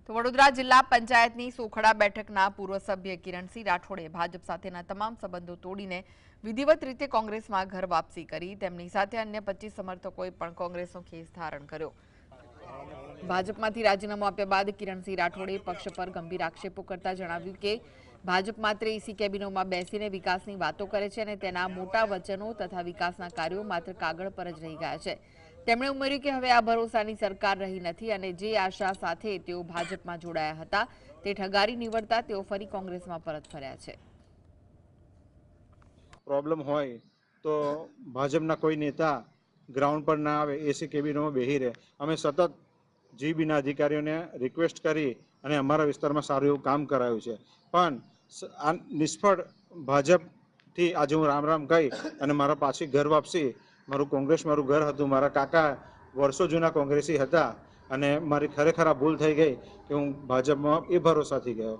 તો વડોદરા જિલ્લા પંચાયતની સોખડા બેઠકના પૂર્વ સભ્ય કિરણસિંહ રાઠોડે ભાજપ સાથેના તમામ સંબંધો તોડીને વિધિવત રીતે કોંગ્રેસમાં ઘર વાપસી કરી। તેમની સાથે અન્ય 25 સમર્થકોએ પણ કોંગ્રેસનો ખેસ ધારણ કર્યો। ભાજપમાંથી રાજીનામું આપ્યા બાદ કિરણસિંહ રાઠોડે પક્ષ પર ગંભીર આક્ષેપો કરતા જણાવ્યું કે ભાજપ માત્ર એસી કેબિનોમાં બેસીને વિકાસની વાતો કરે છે અને તેના મોટા વચનો તથા વિકાસના કાર્યો માત્ર કાગળ પર જ રહી ગયા છે। તેમણે ઉમેર્યું કે હવે આ ભરોસાની સરકાર રહી નથી અને જે આશા સાથે તેઓ ભાજપમાં જોડાયા હતા તે ઠગારી નીવડતા તેઓ ફરી કોંગ્રેસમાં પરત ફર્યા છે। પ્રોબ્લેમ હોય તો ભાજપના કોઈ નેતા ગ્રાઉન્ડ પર ના આવે, એસી કેબિનોમાં બેસી રહે। અમે સતત જીબીના અધિકારીઓને રિક્વેસ્ટ કરી અને અમારા વિસ્તારમાં સારું એવું કામ કરાયું છે, પણ આ નિષ્ફળ ભાજપથી આજે હું રામ રામ કહી અને મારા પાછી ઘર વાપસી, મારું કોંગ્રેસ મારું ઘર હતું, મારા કાકા વર્ષો જૂના કોંગ્રેસી હતા અને મારી ખરેખર આ ભૂલ થઈ ગઈ કે હું ભાજપમાં એ ભરોસાથી ગયો।